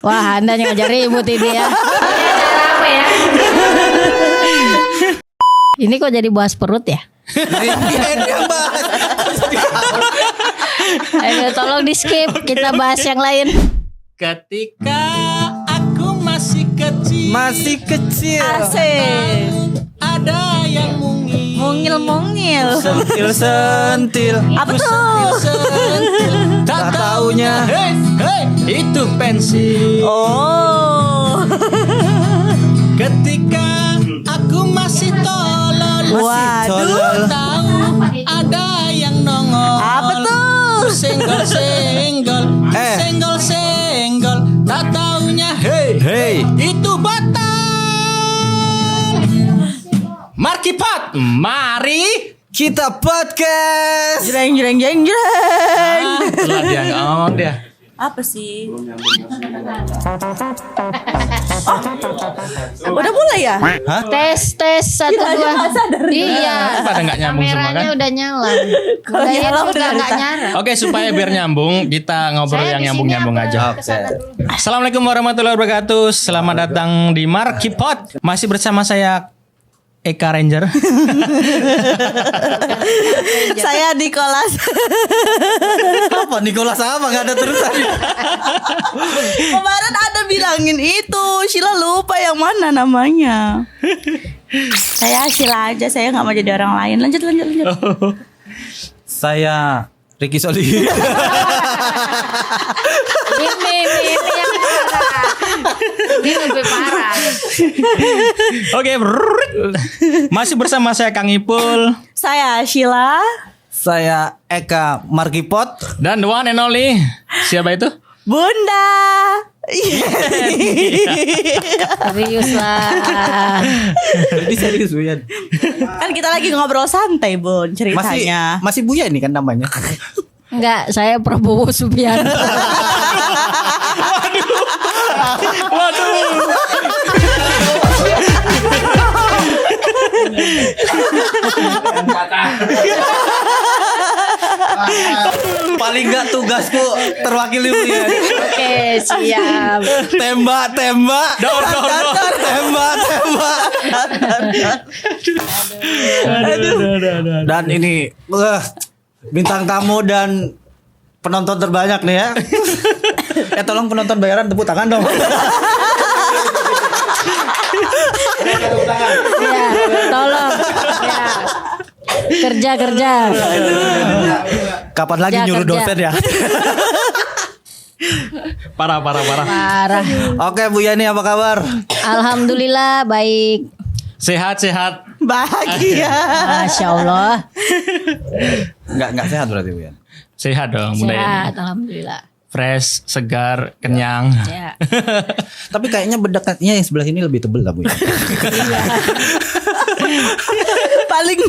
Wah, Anda yang ngajak ribut ini ya. Apa ya? Ini kok jadi bahas perut ya? Yang bahas. Ayo tolong di skip, kita bahas yang lain. Ketika aku masih kecil, Asik. ada yang Mungil. Sentil. Apa tuh? tak taunya. Hei, itu pensil. Oh. Ketika aku masih tolol, Waduh. tahu ada yang nongol. Apa tuh? Senggol, tak taunya Hey. itu batal. Markipat, mari. Kita podcast. Jreng. Telah dia ngomong dia. Apa sih? Udah mulai ya? Hah? Tes 1 2. Iya. Pada nggak nyambung semua kan? Kameranya udah nyala. Kalau Kayaknya nyala juga udah nggak bisa. nyala. Oke, supaya biar nyambung, kita ngobrol Saya yang di sini nyambung-nyambung apa? aja. Kesana dulu. Assalamualaikum warahmatullahi wabarakatuh. Selamat datang di Markipot. Masih bersama saya Eka Ranger. Saya Nicholas. Apa Nicholas apa? Gak ada terusan. Kemarin ada bilangin itu, Sheila lupa yang mana namanya. Saya Sheila aja, saya nggak mau jadi orang lain. Lanjut. Saya Ricky Soli. Ini yang parah. Ini lebih parah. Oke, masih bersama saya Kang Ipul Saya Sheila. Saya Eka Markipot. dan the one and only. Siapa itu? Bunda. Serius lah. Jadi serius Buyan. Kan kita lagi ngobrol santai, Bun, ceritanya. Masih Buya ini kan namanya. Enggak, saya Prabowo Subianto. Waduh. Paling gak tugasku terwakili Buyan. Oke, siap. Tembak. Dor. Tembak. Dan ini bintang tamu dan penonton terbanyak nih ya. Tolong penonton bayaran tepuk tangan dong. Ya, tolong. Ya. Kerja. Kapan lagi Kerja, nyuruh kerja. dosen ya? Parah. Parah. Oke Bu Yani apa kabar? Alhamdulillah baik. Sehat. Bahagia. Masya Allah. Enggak sehat berarti Bu Yani. Sehat dong, Bunda Sehat, ini. alhamdulillah. Fresh, segar, kenyang. Ya. Tapi kayaknya bedaknya yang sebelah ini lebih tebel lah Bu Yani. Paling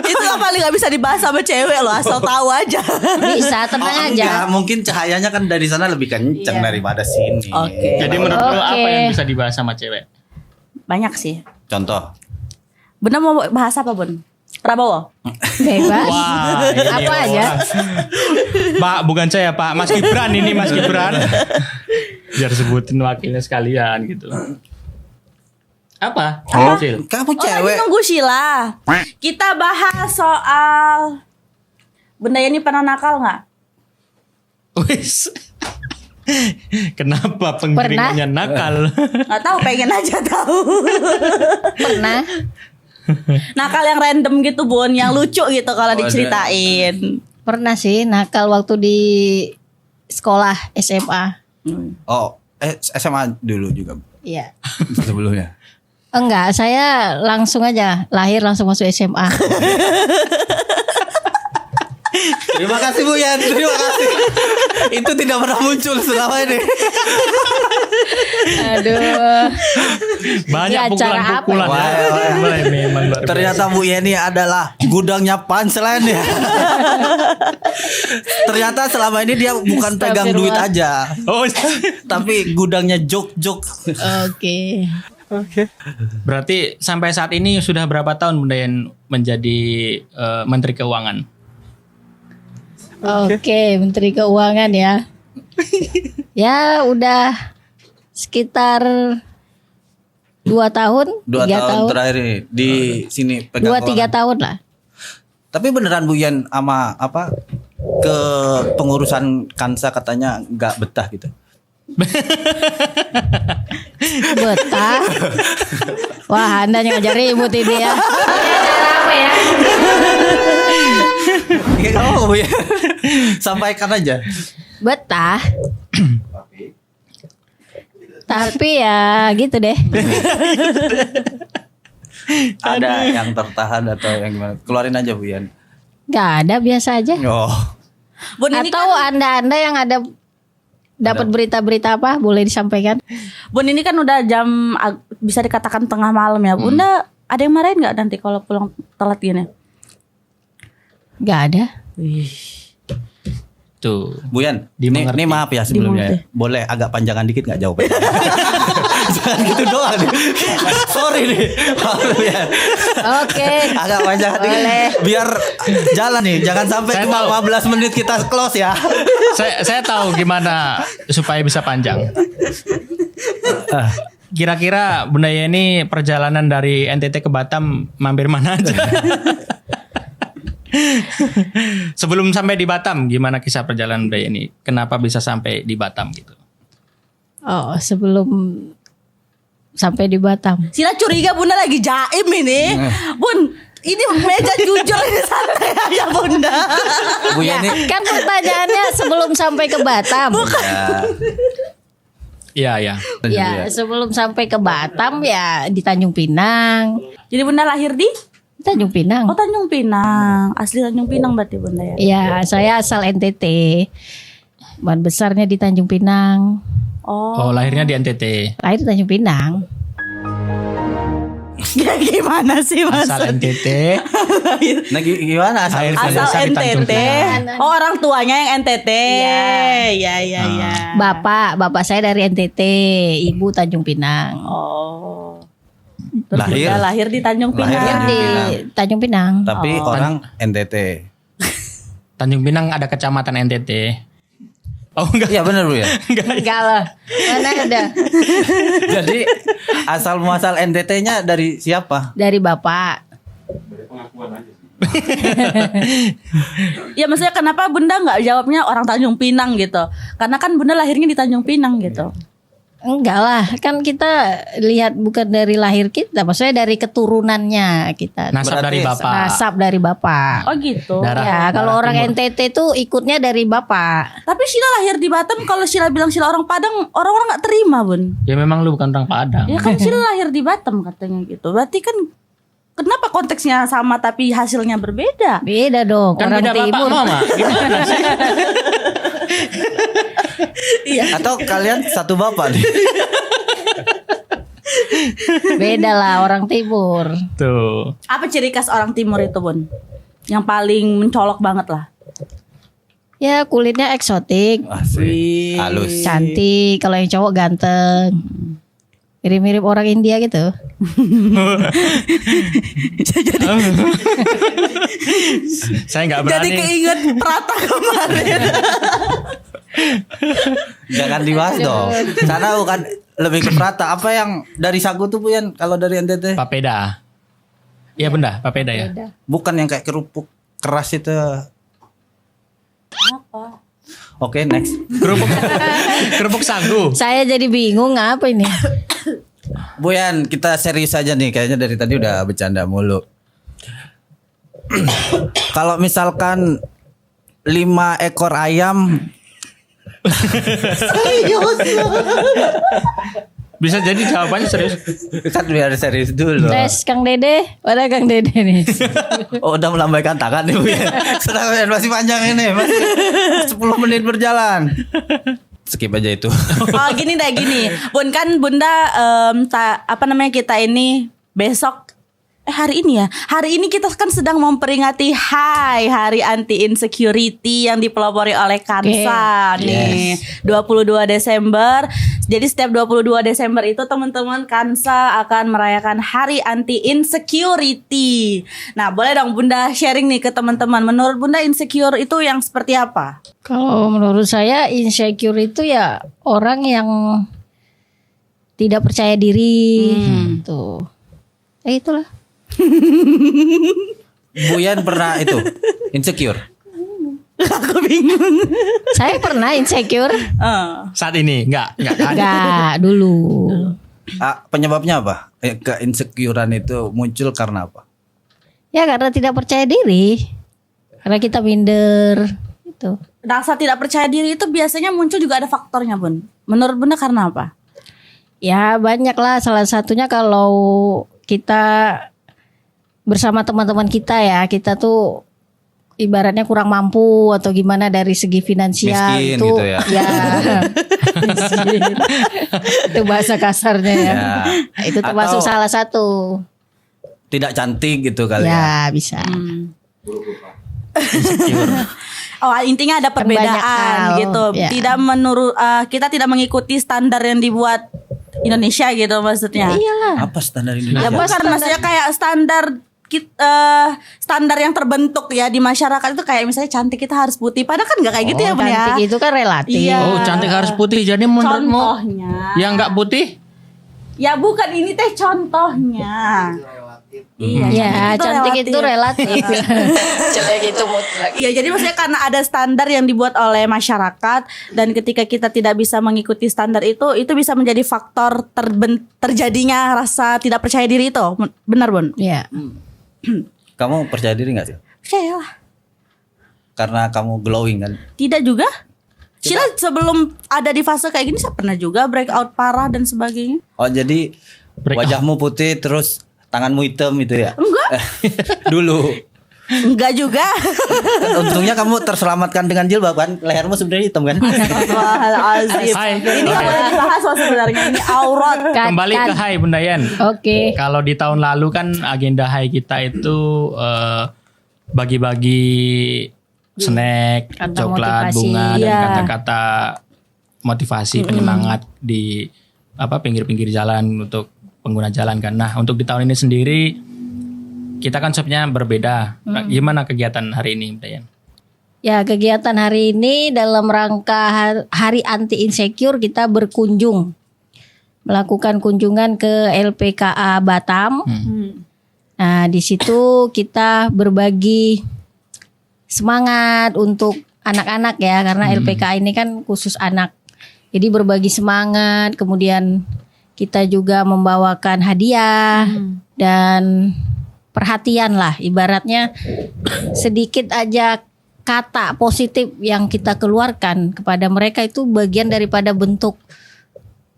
itulah paling nggak bisa dibahas sama cewek loh, asal tahu aja. Bisa, tenang aja. Enggak, mungkin cahayanya kan dari sana lebih kencang Iya. daripada sini. Oke. Jadi menurut lo Oke. apa yang bisa dibahas sama cewek? Banyak sih. Contoh. Bunda mau bahas apa, Bun? Prabowo. Bebas. Wah, ini Apa orang. aja? Pak, bukan saya Pak, Mas Gibran ini Mas Gibran. Biar sebutin wakilnya sekalian gitu. Apa? Cil? Kamu Oh, lagi cewek. nunggu Sheila. Kita bahas soal Bunda ini pernah nakal nggak? Wis. Kenapa penggiringannya nakal? Nggak tahu, pengen aja tahu. Pernah. Nakal yang random gitu, Bun, yang lucu gitu kalau diceritain. Pernah sih nakal waktu di sekolah SMA. Oh, SMA dulu juga Iya. sebelumnya. Enggak, saya langsung aja lahir langsung masuk SMA. Terima kasih Bu Yan, terima kasih. Itu tidak pernah muncul selama ini. Aduh. Banyak Ini acara pukulan-pukulan apa ya. Memang luar biasa. Ternyata Bu Yani adalah gudangnya punchline ya. Ternyata selama ini dia bukan pegang duit aja, Oh, tapi gudangnya joke-joke. Oke. berarti sampai saat ini sudah berapa tahun Bunda Yan menjadi Menteri Keuangan? Oke, Menteri Keuangan ya. Ya udah Sekitar 2 tahun, 2 3 tahun terakhir ini di sini pegang 2-3 tahun lah. Tapi beneran Bu Yan sama ke pengurusan Kansa katanya nggak betah gitu. Betah. Wah, Anda yang ngajar ribut ini ya. Oh Bu Yan. Sampaikan aja. Betah. Tapi ya gitu deh. Ada yang tertahan atau yang gimana? Keluarin aja Bu Yan. Gak ada, biasa aja. Oh. Bun ini Atau kan, anda yang ada dapat berita-berita apa boleh disampaikan? Bun ini kan udah jam bisa dikatakan tengah malam ya. Bunda ada yang marahin nggak nanti kalau pulang telat gini? Gak ada. Tuh. Bu Yan, Dimengerti. ini maaf ya sebelumnya. Dimengerti. Boleh agak panjangan dikit nggak jawabannya? Jangan gitu doang nih. Sorry nih. Maaf, Bu Yan. Oke. Agak panjangan dikit. Boleh. Biar jalan nih. Jangan sampai Saya cuma tahu. 15 menit kita close ya. Saya tahu gimana supaya bisa panjang. Kira-kira Bunda Yeni perjalanan dari NTT ke Batam mampir mana aja? Sebelum sampai di Batam, gimana kisah perjalanan Bunda Yeni? Kenapa bisa sampai di Batam gitu? Oh, sebelum sampai di Batam. Sila curiga Bunda lagi jaim ini. Bun, ini meja jujur ini santai aja Bunda. Bu Ya, Yeni. kan pertanyaannya sebelum sampai ke Batam. Ya. Iya, ya. Ya, sebelum sampai ke Batam ya di Tanjung Pinang. Jadi Bunda lahir di Tanjung Pinang. Oh Tanjung Pinang. Asli Tanjung Pinang berarti Bunda ya. Ya, saya asal NTT. Bahan besarnya di Tanjung Pinang. Oh. Oh, lahirnya di NTT. Lahir di Tanjung Pinang. Ya gimana sih Mas? Asal NTT. Nah gimana asal? Air Asal Desa di Tanjung NTT. Pinang. Oh orang tuanya yang NTT. Iya. Iya. Bapak saya dari NTT, ibu Tanjung Pinang. Oh. Terus Lahir. Bunda lahir di Tanjung Pinang. Lahir di Tanjung Pinang. Tapi orang NTT. Tanjung Pinang ada kecamatan NTT. Oh enggak. Iya benar Bu ya. Enggak lah. Mana ada? Jadi asal muasal NTT-nya dari siapa? Dari bapak. Ya maksudnya kenapa Bunda nggak jawabnya orang Tanjung Pinang gitu? Karena kan Bunda lahirnya di Tanjung Pinang gitu. Enggak lah, kan kita lihat bukan dari lahir kita, maksudnya dari keturunannya kita. Nasab Berarti dari bapak. Nasab dari bapak. Oh gitu. Darah. Ya, kalau Darah orang timur. NTT tuh ikutnya dari bapak. Tapi Sheila lahir di Batam. Kalau Sheila bilang Sheila orang Padang, orang-orang nggak terima Bun. Ya memang lu bukan orang Padang. Ya kan Sheila lahir di Batam katanya gitu. Berarti kan kenapa konteksnya sama tapi hasilnya berbeda? Beda dong, Kan orang beda bapak timur. mama. Gimana sih? Atau kalian satu bapak nih? Beda lah orang timur. Tuh. Apa ciri khas orang Timur itu Bun? Yang paling mencolok banget lah. Ya kulitnya eksotik, Asik. Halus. cantik. Kalau yang cowok ganteng, mirip-mirip orang India gitu. Saya nggak Jadi berani. keinget Prata kemarin. Jangan dibahas dong. Karena bukan lebih ke Prata. Apa yang dari sagu tuh Bu Yan? Kalau dari NTT? Papeda. Iya benda, papeda ya. Bukan yang kayak kerupuk keras itu. Apa? Oke, next. Kerupuk, kerupuk sagu. Saya jadi bingung apa ini. Bu Yan, kita serius aja nih. Kayaknya dari tadi udah bercanda mulu. Kalau misalkan 5 ekor ayam Bisa jadi jawabannya serius. kan biar serius dulu. Tes Kang Dede, mana Kang Dede nih? Oh, udah melambaikan tangan nih Bu Yan. Sedang Bu Yan, masih panjang ini. Masih 10 menit berjalan. Skip aja itu. Oh gini deh gini. Bun kan Bunda apa namanya kita ini besok hari ini ya. Hari ini kita kan sedang memperingati Hari Anti Insecurity yang dipelopori oleh Kansa nih. 22 Desember. Jadi setiap 22 Desember itu teman-teman Kansa akan merayakan Hari Anti Insecurity. Nah, boleh dong Bunda sharing nih ke teman-teman. Menurut Bunda insecure itu yang seperti apa? Kalau menurut saya insecure itu ya orang yang tidak percaya diri, tuh. Itulah. Buyan pernah itu insecure. Aku bingung. Saya pernah insecure. Saat ini enggak kan? Enggak, dulu. Penyebabnya apa? Keinsecurean itu muncul karena apa? Ya karena tidak percaya diri. Karena kita minder gitu. Rasa tidak percaya diri itu biasanya muncul juga ada faktornya, Bun. Menurut Bunda karena apa? Ya banyak lah, salah satunya kalau kita bersama teman-teman kita ya, kita tuh ibaratnya kurang mampu atau gimana dari segi finansial. Miskin itu gitu ya. Miskin. Itu bahasa kasarnya ya. Itu termasuk Atau salah satu. tidak cantik gitu kali Ya bisa. Oh, intinya ada Kan banyak perbedaan hal, gitu. ya. Tidak kita tidak mengikuti standar yang dibuat Indonesia gitu maksudnya. Iyalah. Apa standar Ya Indonesia? bukan maksudnya kayak standar yang terbentuk ya di masyarakat itu kayak misalnya cantik kita harus putih. Padahal kan nggak kayak gitu ya, Bun ya. Cantik itu kan relatif. Iya. Oh, cantik harus putih. Jadi menurutmu Contohnya. yang enggak putih? Ya bukan ini teh contohnya. Iya, Ya, cantik itu relatif. Jelek itu mutlak. Iya, jadi maksudnya karena ada standar yang dibuat oleh masyarakat dan ketika kita tidak bisa mengikuti standar itu bisa menjadi faktor terjadinya rasa tidak percaya diri itu. Benar, Bun? Ya. Kamu percaya diri gak sih? Percayalah. Karena kamu glowing kan? Tidak juga. Sheila sebelum ada di fase kayak gini saya pernah juga breakout parah dan sebagainya. Oh jadi wajahmu putih terus tanganmu hitam itu ya? Enggak. Dulu. Enggak juga. Untungnya kamu terselamatkan dengan jilbab kan? Lehermu sebenarnya hitam kan? Astagfirullahaladzim. Hai. Ini nggak boleh dibahas loh sebenarnya. Ini aurat. Kembali ke Hai Bunda Yen. Oke. Kalau di tahun lalu kan agenda Hai kita itu bagi-bagi snack, Kata coklat, motivasi. bunga dan Iya. kata-kata motivasi penyemangat di pinggir-pinggir jalan untuk pengguna jalan kan. Nah, untuk di tahun ini sendiri kita kan shopnya berbeda. Nah, gimana kegiatan hari ini, Bunda Yen? Ya, kegiatan hari ini dalam rangka Hari Anti Insecure kita berkunjung. Melakukan kunjungan ke LPKA Batam. Nah, di situ kita berbagi semangat untuk anak-anak ya, karena LPKA ini kan khusus anak. Jadi berbagi semangat, kemudian kita juga membawakan hadiah dan perhatian lah, ibaratnya sedikit aja kata positif yang kita keluarkan kepada mereka itu bagian daripada bentuk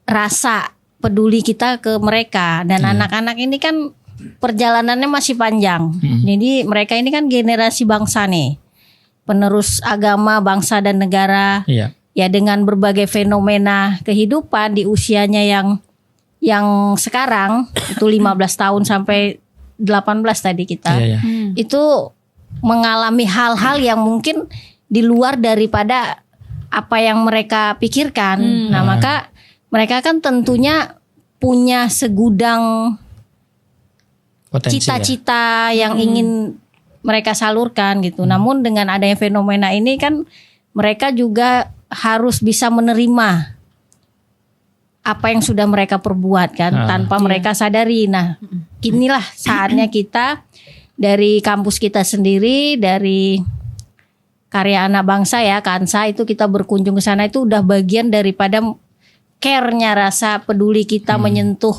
rasa peduli kita ke mereka. Dan anak-anak ini kan perjalanannya masih panjang. Jadi mereka ini kan generasi bangsa nih, penerus agama, bangsa dan negara. Iya. Ya dengan berbagai fenomena kehidupan di usianya yang sekarang itu 15 tahun sampai 18 tadi kita. Iya, iya. Itu mengalami hal-hal yang mungkin di luar daripada apa yang mereka pikirkan. Nah, maka mereka kan tentunya punya segudang Potensi ya. cita-cita yang ingin mereka salurkan gitu. Namun dengan adanya fenomena ini kan mereka juga harus bisa menerima apa yang sudah mereka perbuat kan tanpa mereka sadari. Nah, inilah saatnya kita dari kampus kita sendiri, dari Karya Anak Bangsa ya, Kansa, itu kita berkunjung ke sana itu udah bagian daripada care-nya, rasa peduli kita menyentuh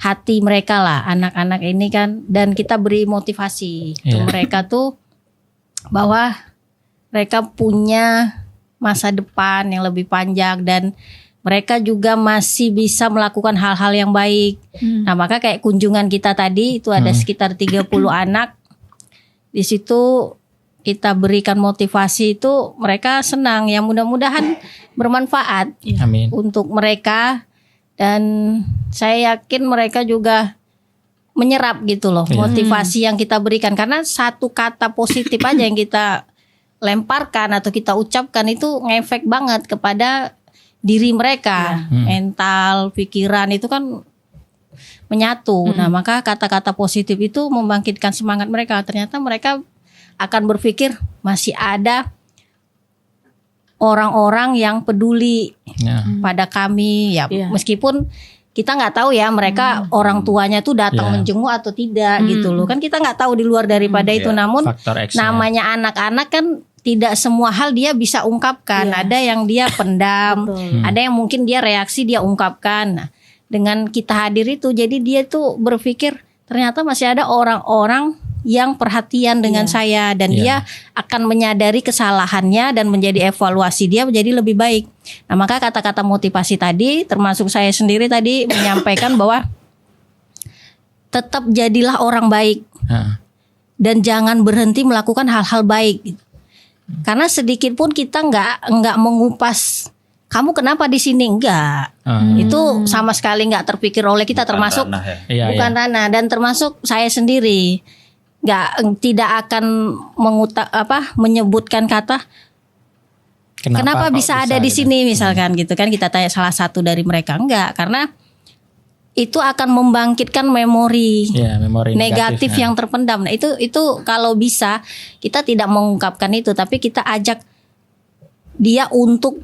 hati mereka lah, anak-anak ini kan, dan kita beri motivasi ke mereka tuh bahwa mereka punya masa depan yang lebih panjang dan mereka juga masih bisa melakukan hal-hal yang baik. Nah, maka kayak kunjungan kita tadi itu ada sekitar 30 anak. Di situ kita berikan motivasi itu mereka senang, yang mudah-mudahan bermanfaat Amin. untuk mereka, dan saya yakin mereka juga menyerap gitu loh motivasi yang kita berikan, karena satu kata positif aja yang kita lemparkan atau kita ucapkan itu ngefek banget kepada diri mereka, mental, pikiran itu kan menyatu. Nah, maka kata-kata positif itu membangkitkan semangat mereka. Ternyata mereka akan berpikir masih ada orang-orang yang peduli Ya. pada kami ya, Iya. meskipun kita nggak tahu ya mereka orang tuanya tuh datang Iya. menjenguk atau tidak gitu loh, kan kita nggak tahu di luar daripada itu. Iya. Namun Faktor X-nya. namanya anak-anak kan tidak semua hal dia bisa ungkapkan. Iya. Ada yang dia pendam, Betul. ada yang mungkin dia reaksi dia ungkapkan. Nah, dengan kita hadir itu, jadi dia tuh berpikir ternyata masih ada orang-orang yang perhatian dengan saya, dan Iya. dia akan menyadari kesalahannya dan menjadi evaluasi dia menjadi lebih baik. Nah, maka kata-kata motivasi tadi, termasuk saya sendiri tadi menyampaikan bahwa tetap jadilah orang baik Nah, dan jangan berhenti melakukan hal-hal baik. Karena sedikit pun kita nggak mengupas kamu kenapa di sini, enggak. Itu sama sekali nggak terpikir oleh kita, Bukan termasuk ranah ya. Iya, bukan iya. ranah, dan termasuk saya sendiri tidak akan menyebutkan kata kenapa kok bisa ada di gitu? sini misalkan gitu kan, kita tanya salah satu dari mereka, enggak, karena itu akan membangkitkan memori Iya, memori negatif ya. yang terpendam. Nah, itu kalau bisa kita tidak mengungkapkan itu, tapi kita ajak dia untuk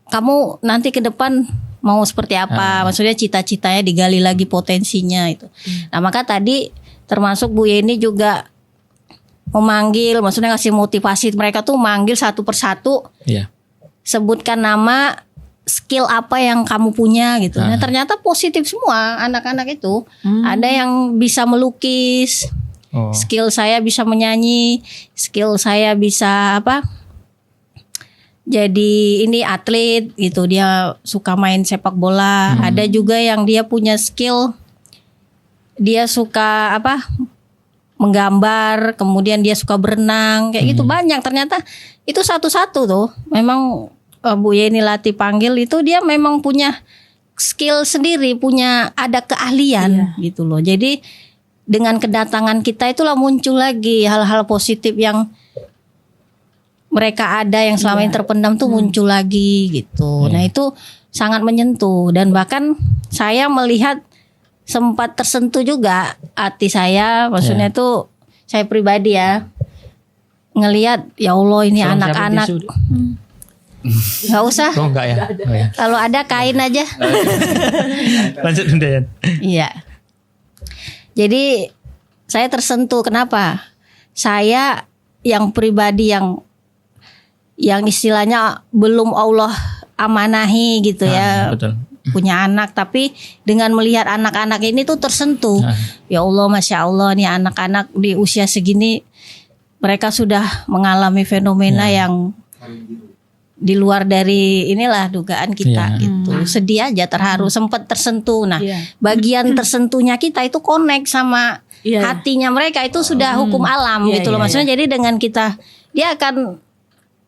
kamu nanti ke depan mau seperti apa, maksudnya cita-citanya digali lagi potensinya itu. Nah, maka tadi termasuk Bu Yeni juga memanggil, maksudnya ngasih motivasi mereka tuh manggil satu persatu, Iya. sebutkan nama, skill apa yang kamu punya gitu. Nah, ternyata positif semua anak-anak itu. Ada yang bisa melukis, Oh. skill saya bisa menyanyi, skill saya bisa jadi ini atlet gitu, dia suka main sepak bola. Ada juga yang dia punya skill, dia suka menggambar, kemudian dia suka berenang, kayak gitu banyak. Ternyata itu satu-satu tuh memang Bu Yeni Lati panggil itu dia memang punya skill sendiri, punya ada keahlian gitu loh. Jadi dengan kedatangan kita itulah muncul lagi hal-hal positif yang mereka ada yang selama ini terpendam tuh muncul lagi gitu. Nah, itu sangat menyentuh, dan bahkan saya melihat sempat tersentuh juga hati saya, maksudnya tuh saya pribadi ya ngelihat, ya Allah ini Tolong anak-anak siapin tisu. nggak usah, Oh enggak ya? Oh, ya. kalau ada kain aja. Lanjut Dayan. Iya. Jadi saya tersentuh, kenapa? Saya yang pribadi yang istilahnya belum Allah amanahi gitu ya, Betul. punya anak, tapi dengan melihat anak-anak ini tuh tersentuh. Ya Allah, Masya Allah nih anak-anak di usia segini mereka sudah mengalami fenomena yang di luar dari inilah dugaan kita gitu. Sedih aja, terharu, sempat tersentuh. Nah, bagian tersentuhnya kita itu connect sama hatinya mereka, itu sudah hukum alam gitu loh. Maksudnya jadi dengan kita, dia akan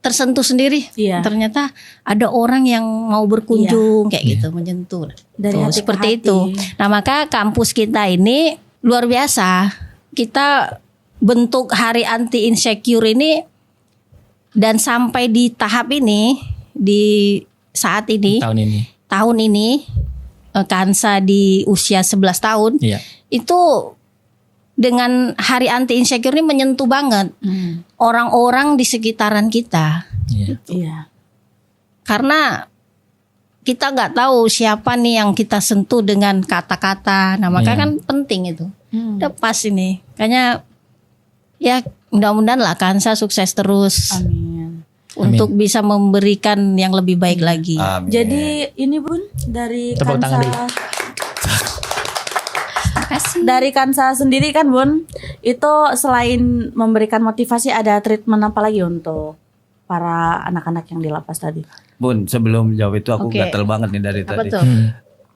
tersentuh sendiri. Ternyata ada orang yang mau berkunjung kayak gitu, menyentuh. Dari Tuh, hati ke seperti hati. itu. Nah, maka kampus kita ini luar biasa. Kita bentuk hari anti insecure ini, dan sampai di tahap ini, di saat ini, tahun ini Kansa di usia 11 tahun, itu dengan hari anti insecure ini menyentuh banget orang-orang di sekitaran kita. Karena kita nggak tahu siapa nih yang kita sentuh dengan kata-kata. Nah, maka kan penting itu. Udah pas ini. Kayaknya ya mudah-mudahan lah Kansa sukses terus. Amin. Untuk bisa memberikan yang lebih baik lagi. Amin. Jadi ini Bun, dari Tepuk tangan Kansa, dari Kansa sendiri kan Bun, itu selain memberikan motivasi ada treatment apa lagi untuk para anak-anak yang di lapas tadi? Bun, sebelum jawab itu aku Oke. gatel banget nih dari Apa tadi. tuh?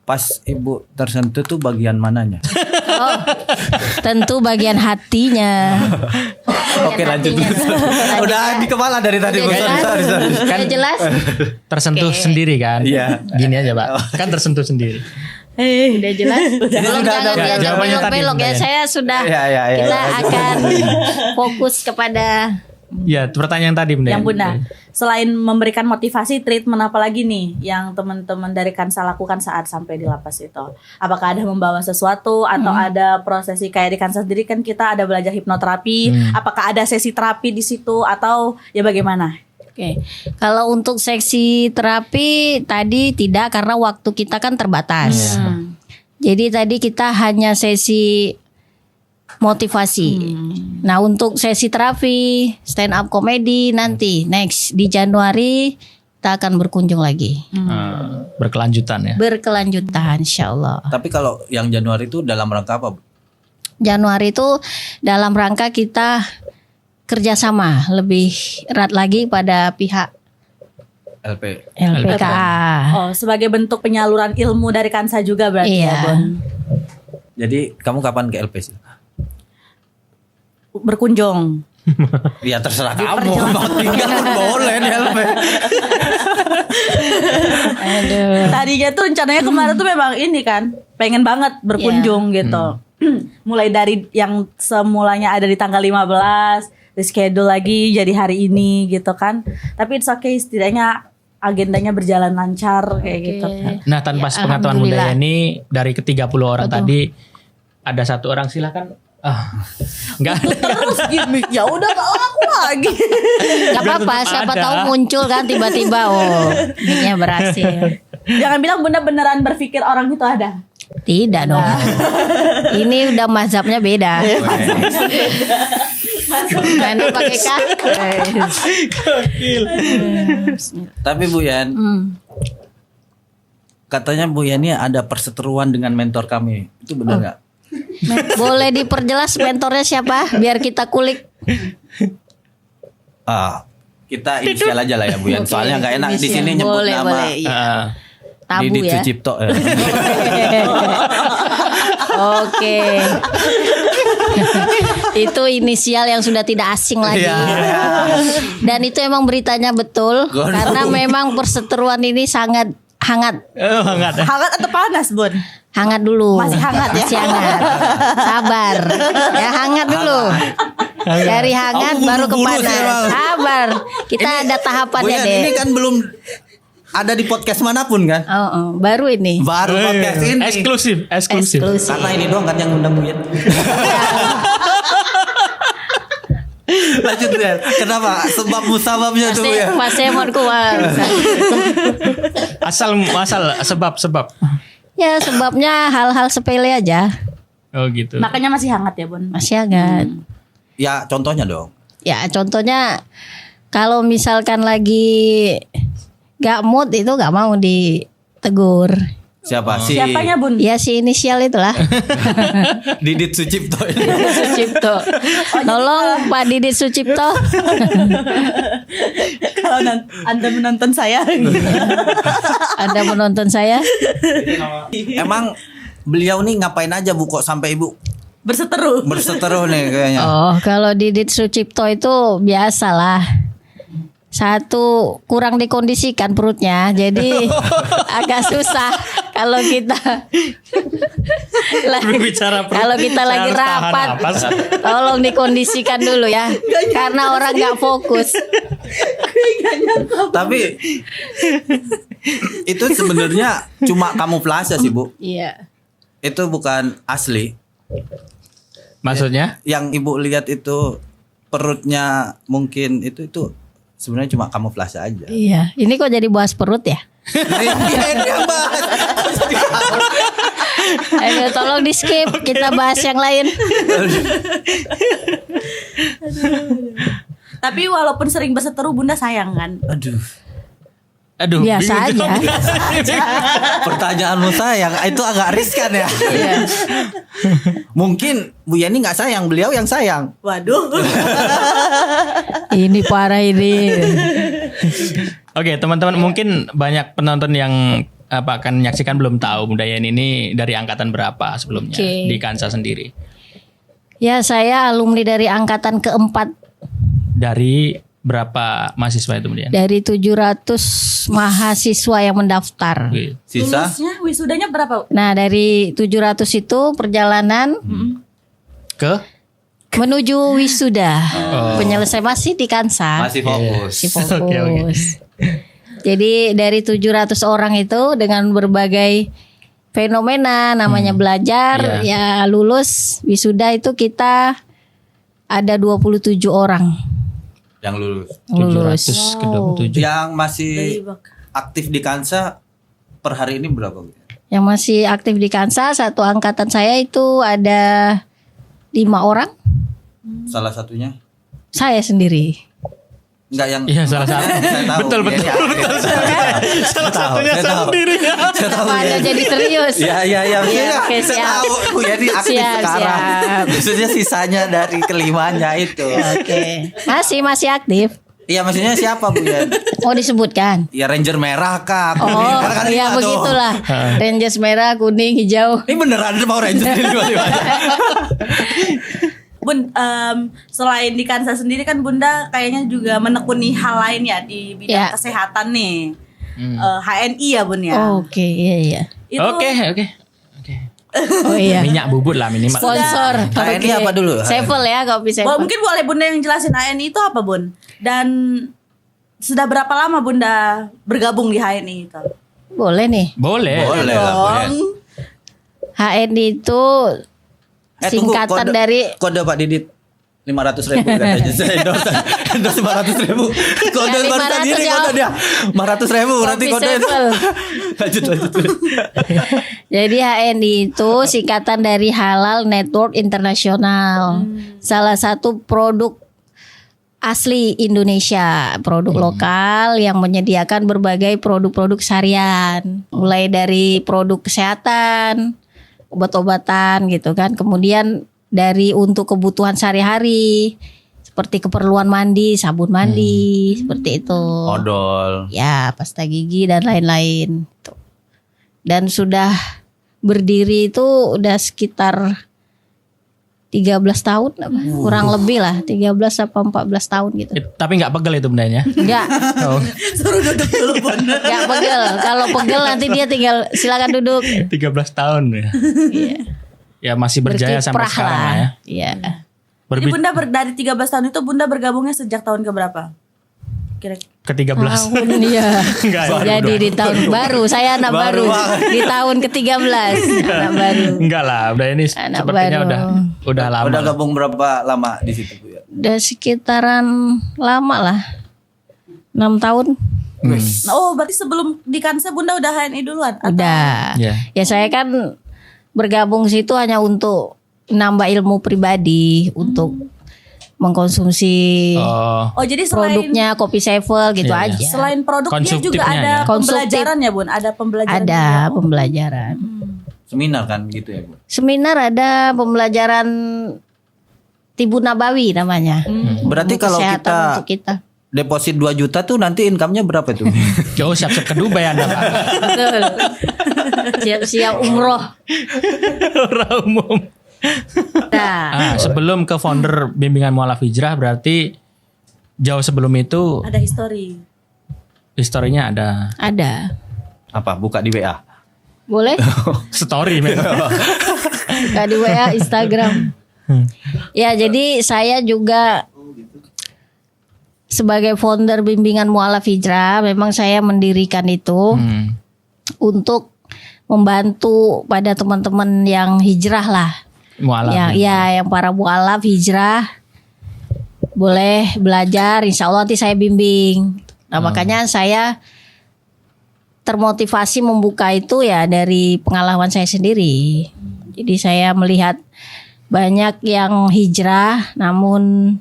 Pas ibu tersentuh tuh bagian mananya? Oh, tentu bagian hatinya. Oke, lanjut dulu. Udah di kepala dari tadi. Udah Bu. jelas. Sorry. Udah jelas. Tersentuh Oke. sendiri kan? Iya. Gini aja Pak, kan tersentuh sendiri. Udah jelas. Belum, sudah jangan ada diajak jawabannya tadi, belok-belok ya. Bunda, ya. Saya sudah. Iya. Kita akan fokus kepada Ya, pertanyaan tadi Bunda. Yang Bunda, selain memberikan motivasi, treatment apa lagi nih yang teman-teman dari Kansa lakukan saat sampai di lapas itu? Apakah ada membawa sesuatu atau ada prosesi kayak di Kansa sendiri kan kita ada belajar hipnoterapi? Apakah ada sesi terapi di situ atau ya bagaimana? Oke. Kalau untuk seksi terapi tadi tidak karena waktu kita kan terbatas. Jadi tadi kita hanya sesi motivasi. Nah, untuk sesi terapi stand up comedy nanti next di Januari kita akan berkunjung lagi. Berkelanjutan ya. Berkelanjutan insyaallah. Tapi kalau yang Januari itu dalam rangka apa, Bu? Januari itu dalam rangka kita kerjasama lebih erat lagi pada pihak LPKA. Oh, sebagai bentuk penyaluran ilmu dari Kansa juga berarti Iya. ya, Bon. Jadi kamu kapan ke LP sih? Berkunjung. Ya terserah kamu, mau tinggal pun boleh di LP. Tadinya tuh rencananya kemarin tuh memang ini kan, pengen banget berkunjung gitu. Mulai dari yang semulanya ada di tanggal 15, reschedule lagi jadi hari ini gitu kan. Tapi it's okay, setidaknya agendanya berjalan lancar kayak gitu. Nah, tanpa Ya, sepengetahuan Bunda alhamdulillah. Yani dari ke-30 orang tadi ada satu orang silakan. Enggak ada. Terus gini, ya udah gak laku lagi. Gak apa-apa, tetap siapa ada. tahu muncul kan tiba-tiba mic-nya berhasil. Jangan bilang Bunda beneran berpikir orang itu ada. Tidak dong. Ini udah mazhabnya beda. Mana pakai kakus. Tapi Bu Yan, katanya Bu Yani ada perseteruan dengan mentor kami. Itu benar nggak? Boleh diperjelas mentornya siapa? Biar kita kulik. Kita inisial aja lah ya Bu Yan. Oke, Soalnya nggak enak di sini nyebut boleh, nama. boleh, iya. Tabu Didit ya. Sucipto. Oke. Itu inisial yang sudah tidak asing lagi. Iya. Dan itu emang beritanya betul. Gua Karena tahu. memang perseteruan ini sangat hangat. Enggak ada. Hangat atau panas, Bun? Hangat dulu. Masih hangat ya? Masih hangat. Sabar. Ya hangat dulu. Dari hangat Aku baru ke buru-buru sih, panas. Bang. Sabar. Kita ada Bu tahapannya Yan, deh. ini kan belum ada di podcast manapun kan? Baru ini. Baru podcast ini. Eksklusif. Eksklusif. Karena ini doang kan yang undang Bu Yan. Lanjut Bu Yan. Kenapa? Sebab musababnya tuh Bu Yan. Mas Emon kuat. Asal sebab. Ya sebabnya hal-hal sepele aja. Oh gitu. Makanya masih hangat ya, Bun. Masih hangat. Ya contohnya dong. Ya contohnya kalau misalkan lagi gak mood itu gak mau ditegur. Siapa sih? Siapanya, Bun? Ya si inisial itulah. Didit Sucipto. Sucipto. Tolong Pak Didit Sucipto. Kalau Anda menonton saya. Anda menonton saya. Emang beliau nih ngapain aja Bu kok sampai Ibu Berseteru. berseteru nih kayaknya? Oh kalau Didit Sucipto itu biasalah. Satu kurang dikondisikan perutnya, jadi agak susah kalau kita Berbicara perut, kalau kita saya lagi harus tahan rapat, napas. tolong dikondisikan dulu ya, karena orang nggak fokus. Tapi itu sebenarnya cuma kamuflase sih Bu. Iya. Itu bukan asli. Maksudnya? Yang Ibu lihat itu perutnya mungkin itu sebenarnya cuma kamuflase aja. Iya. Ini kok jadi bahas perut ya? Yang bahas. Ayo tolong di skip, kita bahas yang lain. Tapi walaupun sering berseteru, Bunda sayang kan? Aduh. Biasa bingung aja. Pertanyaanmu sayang itu agak riskan ya. Iya. Mungkin Bu Yani nggak sayang, beliau yang sayang. Waduh. Ini parah ini. Oke, teman-teman, mungkin banyak penonton yang akan menyaksikan belum tahu Bunda Yani ini dari angkatan berapa sebelumnya Oke. di Kansa sendiri. Ya saya alumni dari angkatan keempat. Dari berapa mahasiswa itu Bunda Yani? Dari 700 mahasiswa yang mendaftar. Oke. Sisa Lulusnya wisudanya berapa? Nah dari 700 itu perjalanan Ke? menuju wisuda. Penyelesai masih di Kansa. masih fokus. Masih fokus. Oke. Jadi dari 700 orang itu dengan berbagai fenomena namanya belajar, ya lulus wisuda itu kita ada 27 orang. Yang lulus. 727. Yang masih aktif di Kansa per hari ini berapa, Bu? Yang masih aktif di Kansa, satu angkatan saya itu ada 5 orang. Salah satunya? Saya sendiri. Enggak yang Iya, salah satu. Saya tahu. Betul. Salah satunya saya sendiri. Saya tahu. Apa Anda jadi serius? Iya. Iya, oke, Saya siap. tahu Bu Yeni aktif Siap, sekarang. siap. Maksudnya sisanya dari kelimanya itu. Oke. Masih aktif. Iya, maksudnya siapa Bu Yeni? Mau disebutkan? Ya Ranger merah kah? Oh, kuning, kan iya lima tuh. begitulah. Rangers merah, kuning, hijau. Ini beneran mau Ranger di lima-lima. Bun, selain di Kansa sendiri kan Bunda kayaknya juga menekuni hal lain ya di bidang Ya. kesehatan nih. HNI ya Bun ya. Oke, iya. Itu Oke. Oh iya. Minyak bubut lah minimal. Sponsor. HNI apa dulu? Sevel ya, kopi Sevel. Mungkin boleh Bunda yang jelasin HNI itu apa Bun? Dan sudah berapa lama Bunda bergabung di HNI itu? Boleh nih. Boleh. Boleh lah Bu Yeni. HNI itu Tunggu, singkatan dari kode Pak Didit 500.000 katanya. Saya endorse 500.000. Kode Ya, baru tadi 500 ini ya, kode dia 500.000 nanti Kopi kode. Sevel. Lanjut. Jadi HNI itu singkatan dari Halal Network Internasional. Salah satu produk asli Indonesia, produk lokal yang menyediakan berbagai produk-produk syarian, mulai dari produk kesehatan, obat-obatan gitu kan. Kemudian dari untuk kebutuhan sehari-hari seperti keperluan mandi, sabun mandi, seperti itu. Odol. Ya, pasta gigi dan lain-lain. Tuh. Dan sudah berdiri itu udah sekitar 13 tahun apa? Kurang lebih lah, 13 apa 14 tahun gitu. Tapi nggak pegel itu bendanya. Enggak, Oh, Suruh duduk dulu Bun. enggak pegel. Kalau pegel nanti dia tinggal silakan duduk. 13 tahun ya. Iya. Ya masih berjaya sampai Berkiprah sekarang lah ya. Iya. Jadi Bunda dari 13 tahun itu Bunda bergabungnya sejak tahun keberapa? Kira-kira. Ke-13. Tahun dia. Enggak ya. Jadi di tahun baru, saya anak baru. Di tahun ke-13 anak baru. Enggak lah, udah ini Anak sepertinya baru. udah lama. Udah gabung berapa lama di situ Bu ya? Udah sekitaran lama lah. 6 tahun. Oh, berarti sebelum di Kansa Bunda udah HNI duluan? Atau- Udah. Ya. Ya saya kan bergabung situ hanya untuk nambah ilmu pribadi, untuk mengkonsumsi Oh, Oh, jadi selain produknya Kopi Sevel gitu Iya, iya. aja. selain produknya juga Konsumtifnya ada ya. pembelajaran ya Bun? Ada pembelajaran Ada juga. pembelajaran. Seminar kan gitu ya Bu. Seminar ada pembelajaran Tibu Nabawi namanya. Berarti Ilmu kalau kesehatan kita untuk kita. deposit 2 juta tuh nanti income-nya berapa tuh? jauh siap-siap ke Dubai Anda Pak. Betul. Siap-siap umroh. Orang umum. Nah, Sebelum ke founder bimbingan mualaf hijrah berarti jauh sebelum itu Ada histori. historinya ada ada. Apa? Buka di WA. Boleh? story memang. Buka di WA, Instagram. Ya, jadi saya juga sebagai founder bimbingan mualaf hijrah, memang saya mendirikan itu untuk membantu pada teman-teman yang hijrah lah. Mualaf. Yang para mualaf hijrah boleh belajar, insya Allah nanti saya bimbing. Nah makanya saya termotivasi membuka itu ya dari pengalaman saya sendiri. Jadi saya melihat banyak yang hijrah namun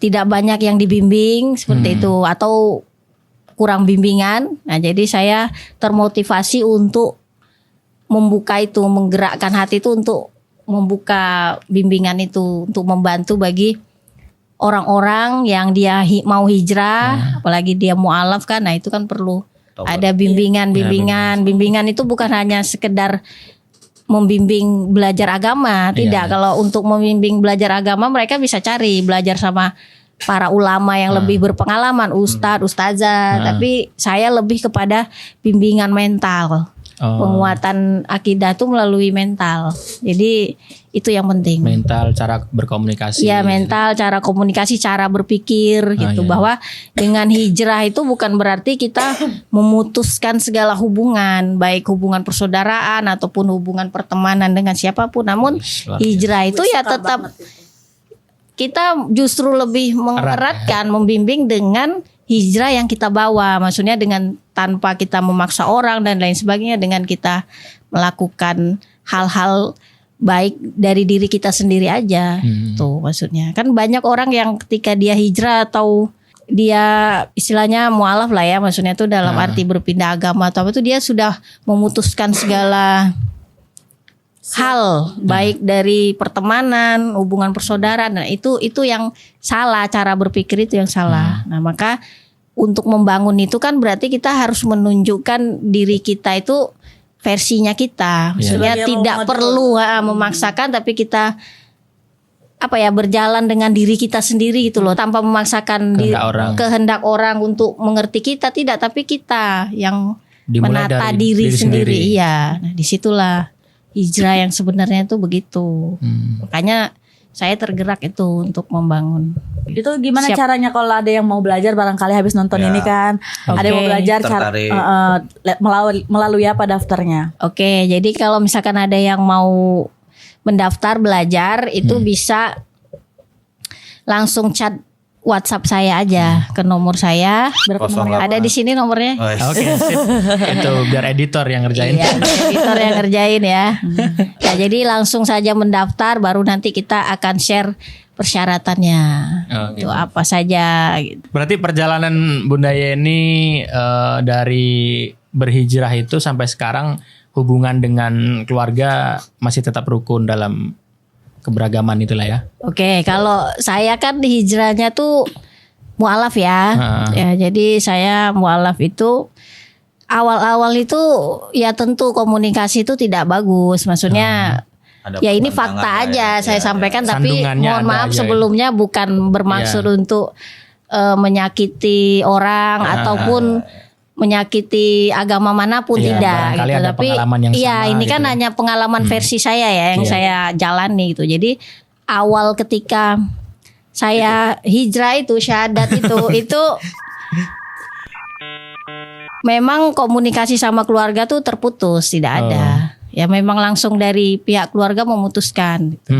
tidak banyak yang dibimbing seperti itu atau kurang bimbingan. Nah jadi saya termotivasi untuk membuka itu, menggerakkan hati itu untuk membuka bimbingan itu untuk membantu bagi orang-orang yang dia mau hijrah, apalagi dia mualaf kan, nah itu kan perlu ada bimbingan. Bimbingan itu bukan hanya sekedar membimbing belajar agama, tidak. Kalau untuk membimbing belajar agama mereka bisa cari belajar sama para ulama yang lebih berpengalaman, ustazah. Tapi saya lebih kepada bimbingan mental. Penguatan akidah itu melalui mental. Jadi itu yang penting. Mental, cara berkomunikasi. Ya mental, cara komunikasi, cara berpikir gitu. Bahwa dengan hijrah itu bukan berarti kita memutuskan segala hubungan, baik hubungan persaudaraan ataupun hubungan pertemanan dengan siapapun. Namun hijrah itu ya tetap kita justru lebih mengeratkan, membimbing dengan hijrah yang kita bawa. Maksudnya dengan tanpa kita memaksa orang dan lain sebagainya, dengan kita melakukan hal-hal baik dari diri kita sendiri aja. Tuh maksudnya. Kan banyak orang yang ketika dia hijrah atau dia istilahnya mualaf lah ya, maksudnya itu dalam arti berpindah agama atau apa itu, dia sudah memutuskan segala hal baik dari pertemanan, hubungan persaudaraan. Nah, itu yang salah, cara berpikir itu yang salah. Nah, maka untuk membangun itu kan berarti kita harus menunjukkan diri kita itu versinya kita. Maksudnya tidak perlu memaksakan, tapi kita berjalan dengan diri kita sendiri gitu loh, tanpa memaksakan kehendak orang untuk mengerti kita, tidak, tapi kita yang dimulai menata dari diri sendiri. sendiri. Iya. Nah, disitulah hijrah yang sebenarnya itu begitu. Makanya saya tergerak itu untuk membangun. Itu gimana caranya kalau ada yang mau belajar, barangkali habis nonton ini kan, ada yang mau belajar melalui apa daftarnya? Oke, jadi kalau misalkan ada yang mau mendaftar belajar itu bisa langsung chat WhatsApp saya aja ke nomor saya. Ada di sini nomornya. Oke, sip. Itu biar editor yang ngerjain. Iya, editor yang ngerjain ya. Ya, jadi langsung saja mendaftar, baru nanti kita akan share persyaratannya. Itu apa saja gitu. Berarti perjalanan Bunda Yeni dari berhijrah itu sampai sekarang hubungan dengan keluarga masih tetap rukun dalam keberagaman itulah ya. Oke, kalau saya kan hijrahnya tuh mualaf ya. Ya, jadi saya mualaf itu awal-awal itu ya tentu komunikasi itu tidak bagus. Maksudnya ya ini fakta aja saya sampaikan, tapi mohon maaf sebelumnya bukan bermaksud untuk menyakiti orang ataupun menyakiti agama manapun, tidak gitu. Tapi iya, ini kan hanya pengalaman versi saya ya yang saya jalani gitu. Jadi awal ketika saya hijrah itu, syahadat itu memang komunikasi sama keluarga tuh terputus, tidak ada. Ya memang langsung dari pihak keluarga memutuskan gitu.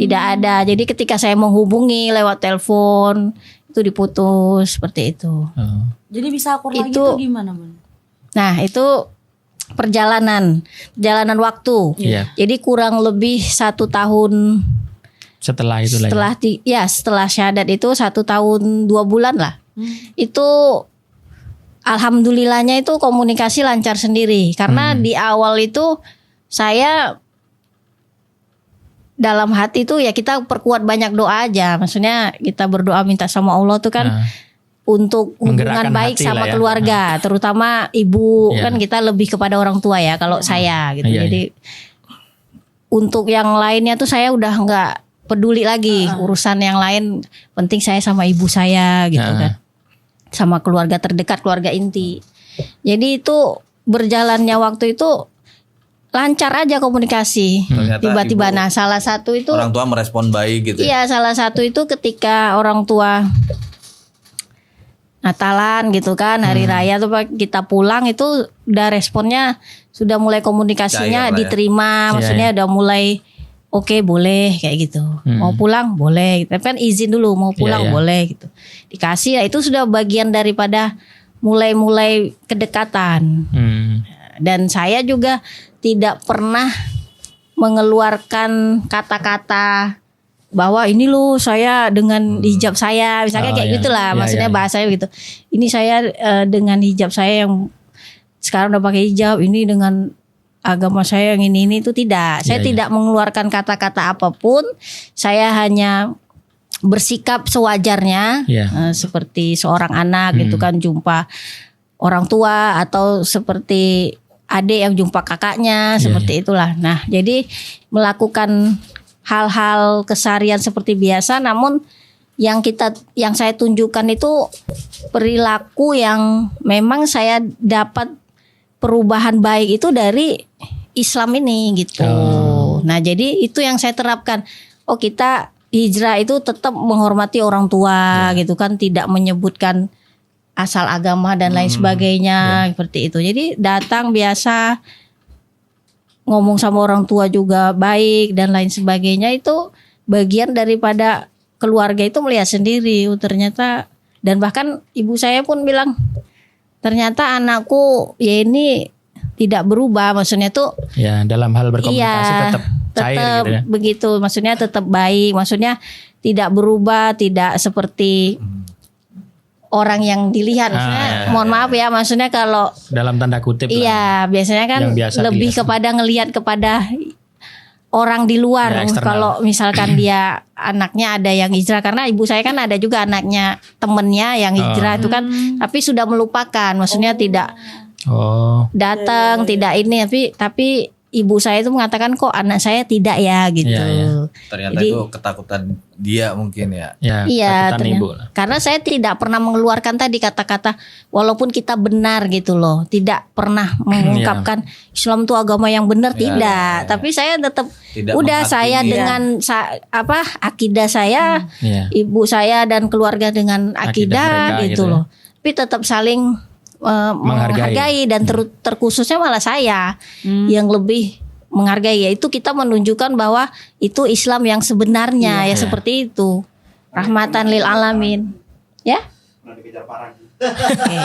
Tidak ada. Jadi ketika saya menghubungi lewat telepon itu diputus seperti itu. Jadi bisa akur lagi itu gimana, Bun? Nah, itu perjalanan waktu. Jadi kurang lebih 1 tahun setelah itu setelah syahadat itu 1 tahun 2 bulan lah. Itu alhamdulillahnya itu komunikasi lancar sendiri. Karena di awal itu saya dalam hati tuh ya kita perkuat banyak doa aja. Maksudnya kita berdoa minta sama Allah tuh kan untuk hubungan baik sama keluarga, terutama ibu. Kan kita lebih kepada orang tua ya kalau saya gitu. Jadi untuk yang lainnya tuh saya udah nggak peduli lagi urusan yang lain. Penting saya sama ibu saya gitu kan, sama keluarga terdekat, keluarga inti. Jadi itu berjalannya waktu itu lancar aja komunikasi. Tiba-tiba salah satu itu orang tua merespon baik gitu. Iya, salah satu itu ketika orang tua Natalan gitu kan, hari raya tuh kita pulang itu udah responnya sudah mulai komunikasinya diterima, maksudnya udah mulai oke, boleh kayak gitu. Mau pulang boleh, tapi kan izin dulu mau pulang boleh gitu. Dikasih ya, itu sudah bagian daripada mulai kedekatan. Dan saya juga tidak pernah mengeluarkan kata-kata bahwa ini loh saya dengan hijab saya, misalnya kayak gitulah, maksudnya bahasanya begitu. Ini saya dengan hijab saya yang sekarang udah pakai hijab, ini dengan agama saya yang ini itu tidak. Saya tidak mengeluarkan kata-kata apapun. Saya hanya bersikap sewajarnya, seperti seorang anak gitu kan, jumpa orang tua atau seperti adik yang jumpa kakaknya, seperti itulah. Nah, jadi melakukan hal-hal keseharian seperti biasa, namun yang saya tunjukkan itu perilaku yang memang saya dapat perubahan baik itu dari Islam ini gitu. Nah, jadi itu yang saya terapkan. Oh, kita hijrah itu tetap menghormati orang tua gitu kan, tidak menyebutkan asal agama dan lain sebagainya, seperti itu. Jadi datang biasa, ngomong sama orang tua juga baik dan lain sebagainya, itu bagian daripada keluarga itu melihat sendiri, ternyata, dan bahkan ibu saya pun bilang ternyata anakku ya ini tidak berubah, maksudnya tuh Ya, dalam hal berkomunikasi tetap cair tetap gitu ya. begitu, maksudnya tetap baik, maksudnya tidak berubah, tidak seperti orang yang dilihat, maksudnya mohon maaf ya, maksudnya kalau Dalam tanda kutip lah. iya biasanya kan Yang biasa lebih dilihat. kepada ngelihat kepada orang di luar. Ya, eksternal. Kalau misalkan dia anaknya ada yang hijrah, karena ibu saya kan ada juga anaknya temennya yang hijrah itu kan, tapi sudah melupakan, maksudnya tidak Oh. datang, tidak ini, tapi ibu saya itu mengatakan kok anak saya tidak ya gitu. Iya, iya. Ternyata Jadi, itu ketakutan dia mungkin ya. Ya, iya, ketakutan ternyata. ibu lah. Karena saya tidak pernah mengeluarkan tadi kata-kata walaupun kita benar gitu loh, tidak pernah mengungkapkan Islam itu agama yang benar, tidak. Tapi saya tetap Tidak udah menghakimi. saya dengan akidah saya, Iya. ibu saya dan keluarga dengan Akidah akidah mereka gitu gitu ya. loh. Tapi tetap saling menghargai dan terkhususnya malah saya yang lebih menghargai, yaitu kita menunjukkan bahwa itu Islam yang sebenarnya ya seperti itu, rahmatan lil alamin ya. Oke.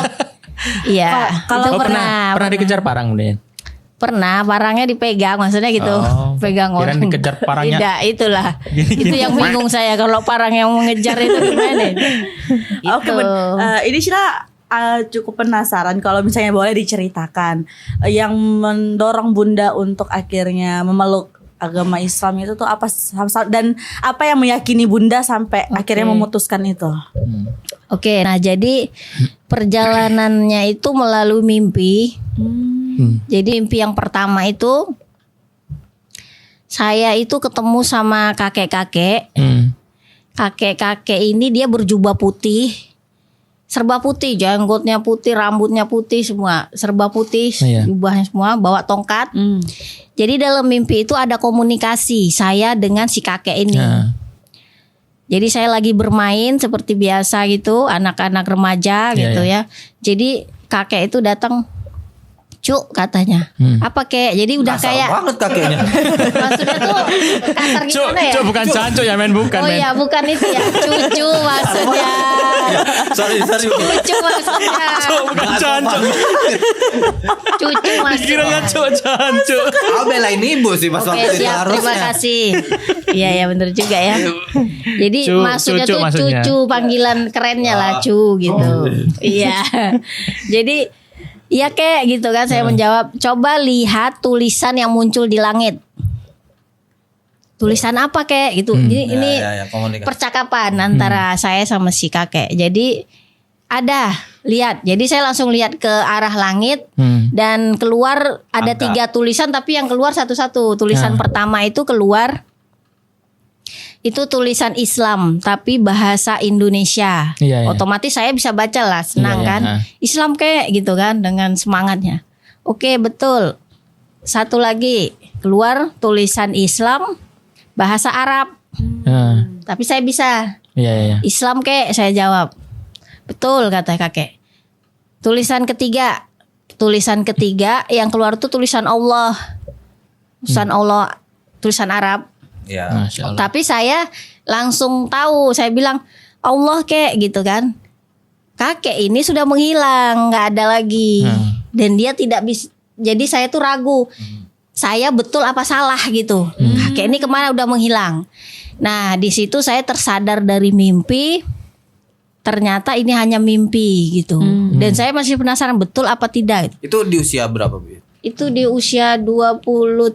Iya, Kalau itu Pernah dikejar parang Bun? pernah parangnya dipegang, maksudnya gitu, Oh, pegang kirain orang. dikejar parangnya. Tidak, itulah. Itu yang bingung saya, kalau parang yang mengejar itu gimana? Oke, Bun. Ini Syira cukup penasaran kalau misalnya boleh diceritakan yang mendorong Bunda untuk akhirnya memeluk agama Islam itu tuh apa, dan apa yang meyakini Bunda sampai akhirnya memutuskan itu? Oke, nah jadi perjalanannya itu melalui mimpi. Jadi mimpi yang pertama itu saya itu ketemu sama kakek-kakek. Kakek-kakek ini dia berjubah putih, serba putih, janggutnya putih, rambutnya putih, semua serba putih, Iya. jubahnya semua, bawa tongkat. Jadi dalam mimpi itu ada komunikasi saya dengan si kakek ini. Nah. Jadi saya lagi bermain seperti biasa gitu, anak-anak remaja gitu ya. Jadi kakek itu datang, "Cuk," katanya. "Apa kek?" Jadi udah Kasar kayak banget kakeknya. maksudnya tuh kasar gimana ya? Cuk, bukan canco ya men, bukan Oh men. iya, bukan itu ya. Cucu maksudnya. sorry. Cucu maksudnya. Bukan canco. Cucu maksudnya. Kiranya canco. Aku belain ibu sih pas Oke, waktu itu siap, terima harusnya. kasih. Iya ya, bener juga ya. Jadi maksudnya cucu tuh maksudnya. cucu, panggilan kerennya lah cu gitu. Iya. Jadi iya kek gitu kan, saya menjawab, "Coba lihat tulisan yang muncul di langit." "Tulisan apa kek?" gitu. Jadi ini Ya, komunikasi. percakapan antara saya sama si kakek. Jadi ada, lihat. Jadi saya langsung lihat ke arah langit dan keluar ada Angka. 3 tulisan, tapi yang keluar satu-satu. Tulisan pertama itu keluar, itu tulisan Islam tapi bahasa Indonesia. Iya, iya. Otomatis saya bisa baca lah, senang Iya, iya. kan? Islam kek gitu kan, dengan semangatnya. Oke, betul. Satu lagi keluar tulisan Islam bahasa Arab. Tapi saya bisa. Iya. Islam kek, saya jawab. Betul, kata kakek. Tulisan ketiga yang keluar tuh tulisan Allah. Tulisan Allah, tulisan Arab. Ya. Masya Allah. Tapi saya langsung tahu, saya bilang Allah kek gitu kan. Kakek ini sudah menghilang, nggak ada lagi. Dan dia tidak bisa. Jadi saya tuh ragu. Saya betul apa salah gitu. Kakek ini kemana, udah menghilang. Nah, di situ saya tersadar dari mimpi. Ternyata ini hanya mimpi gitu. Dan saya masih penasaran betul apa tidak. Itu di usia berapa, Bu? Itu di usia 23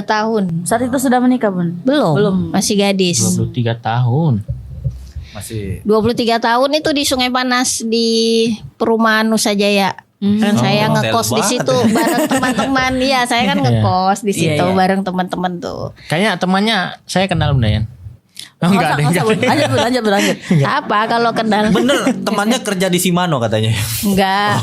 tahun. Saat itu sudah menikah, Bun? Belum. Masih gadis. 23 tahun. Masih 23 tahun itu di Sungai Panas di perumahan Nusa Jaya. Kan saya hotel ngekos di banget situ ya. bareng teman-teman. Iya, saya kan ngekos di situ bareng teman-teman tuh. Kayaknya temannya saya kenal Bunda Yan. Oh, enggak ada. Lanjut. Apa kalau kenal? bener temannya kerja di Simano katanya. Enggak.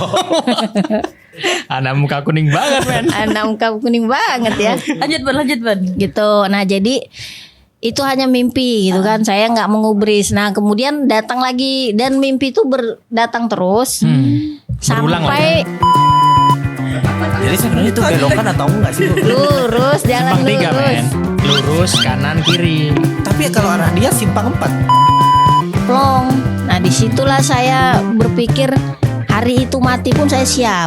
Anak muka kuning banget men. Anak muka kuning banget ya. Lanjut, Bun. Gitu. Nah, jadi itu hanya mimpi gitu kan. Saya nggak mengubris. Nah, kemudian datang lagi dan mimpi itu datang terus. Berulang Sampai Jadi sebenarnya itu belokan atau enggak sih, Bu? lurus, jalan Simpang 3 lurus. men. lurus kanan kiri. Tapi kalau arah dia simpang 4. Plong. Nah disitulah saya berpikir hari itu mati pun saya siap.